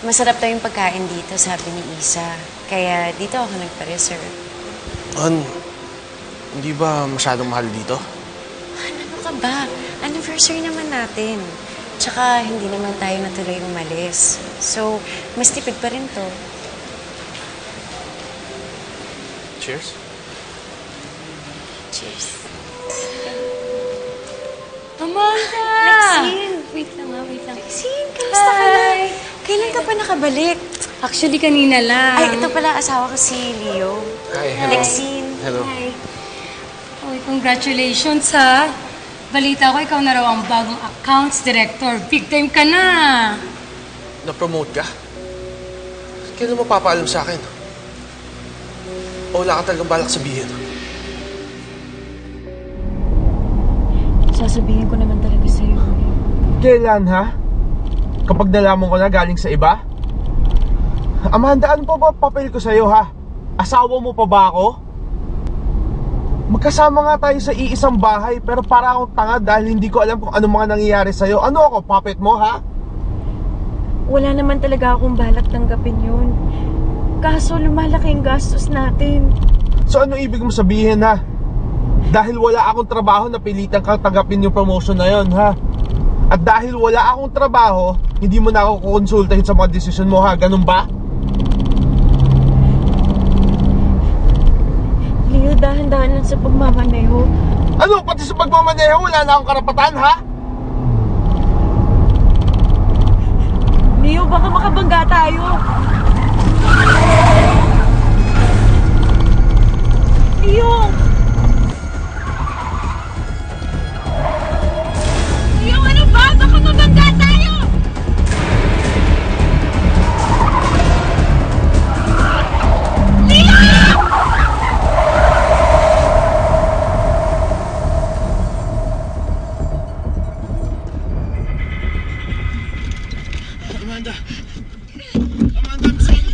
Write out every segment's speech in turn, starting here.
Masarap daw yung pagkain dito, sabi ni Isa. Kaya dito ako nagpa-reserve. Hindi ba masyadong mahal dito? Ano ka ba? Anniversary naman natin. Tsaka hindi naman tayo natuloy umalis. So, mas tipid pa rin to. Cheers. Cheers. Amanda! Lexine! Wait lang. Lexine, kamusta ka na? Kailan ka pa nakabalik? Actually, kanina lang. Ay, ito pala asawa ko si Leo. Hi, hello. Lexine. Hello. Hi. Oy, congratulations ha. Balita ko, ikaw na raw ang bagong accounts director. Big time ka na. Na-promote ka? Kailan mo papaalam sa akin? O wala ka talagang balak sabihin? Sasabihin ko naman talaga sa'yo. Kailan, ha? Kapag nalaman ko na galing sa iba? Amanda, ano pa ba papel ko sa'yo, ha? Asawa mo pa ba ako? Magkasama nga tayo sa iisang bahay, pero para akong tanga dahil hindi ko alam kung ano mga nangyayari sa'yo. Ano ako, puppet mo, ha? Wala naman talaga akong balak tanggapin yun. Kaso lumalaki yung gastos natin. So ano ibig mo sabihin, ha? Dahil wala akong trabaho, napilitan kang tanggapin yung promotion na yon, ha? At dahil wala akong trabaho, hindi mo na ako kukonsultahin sa mga desisyon mo, ha? Ganun ba? Leo, dahan-dahan lang sa pagmamaneho. Ano? Pati sa pagmamaneho, wala na akong karapatan, ha? Leo, baka makabangga tayo. Leo! Leo, ano ba? Baka mabangga tayo! Leo! Amanda! Amanda, I'm sorry!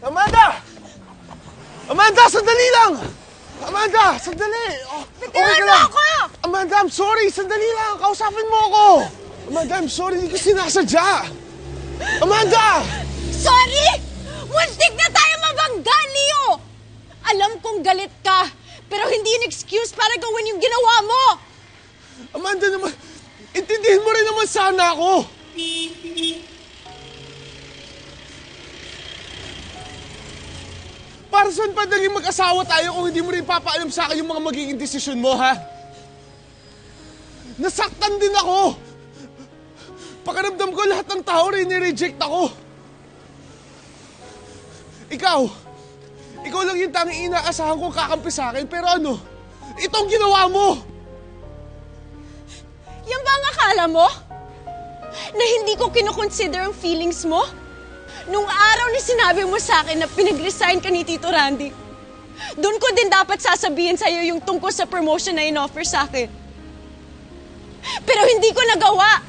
Amanda! Amanda, sandali lang! Amanda, sandali! Oh, okay ka lang? Ako! Amanda, I'm sorry! Sandali lang! Kausapin mo ako! Amanda, I'm sorry! Hindi ko sinasadya! Amanda! Sorry! Muntik na tayo mabangga, Leo! Alam kong galit ka, pero hindi yun excuse para gawin yung ginawa mo! Amanda naman, intindihin mo rin naman sana ako! Para saan pa naging mag-asawa tayo kung hindi mo rin papaalam sa akin yung mga magiging desisyon mo, ha? Nasaktan din ako! Pakiramdam ko lahat ng tao rin ni-reject ako. Ikaw lang yung tanging inaasahan ko kakampi sa akin, pero ano? Itong ginawa mo! Yan ba ang akala mo? Na hindi ko kinoconsider ang feelings mo? Nung araw na sinabi mo sa akin na pinag-resign ka ni Tito Randy, doon ko din dapat sasabihin sa'yo yung tungkol sa promotion na in-offer sa akin. Pero hindi ko nagawa.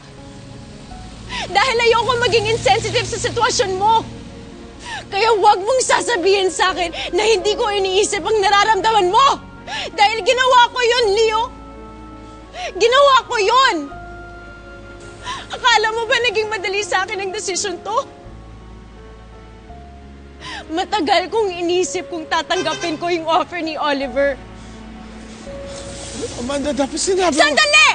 Dahil ayoko maging insensitive sa sitwasyon mo. Kaya huwag mong sasabihin sa akin na hindi ko iniisip ang nararamdaman mo. Dahil ginawa ko yun, Leo. Ginawa ko yun. Akala mo ba naging madali sa akin ang desisyon to? Matagal kong inisip kung tatanggapin ko yung offer ni Oliver. Amanda, dapat sinabi mo... Sandali!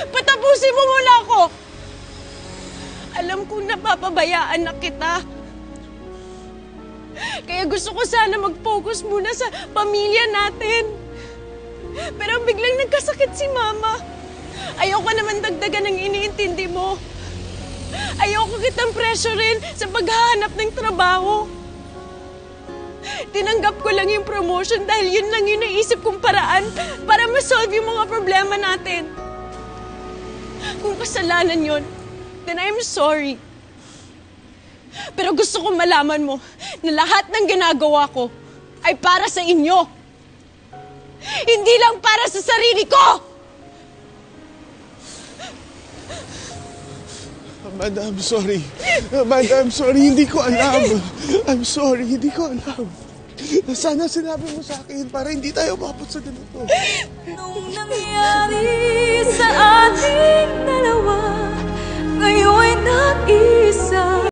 Patapusin mo muna ako! Alam kong napapabayaan na kita. Kaya gusto ko sana mag-focus muna sa pamilya natin. Pero biglang nagkasakit si Mama. Ayoko naman dagdagan ng iniintindi mo. Ayoko kitang pressurein sa paghahanap ng trabaho. Tinanggap ko lang yung promotion dahil yun lang yung naisip kong paraan para ma-solve yung mga problema natin. Kung kasalanan yun, then I'm sorry. Pero gusto kong malaman mo na lahat ng ginagawa ko ay para sa inyo. Hindi lang para sa sarili ko! Amanda, I'm sorry. Amanda, I'm sorry. Hindi ko alam. I'm sorry. Hindi ko alam. Sana sinabi mo sa akin para hindi tayo umabot sa ganito. Nung nangyari sa ating dalawa, ngayon'y nag-iisip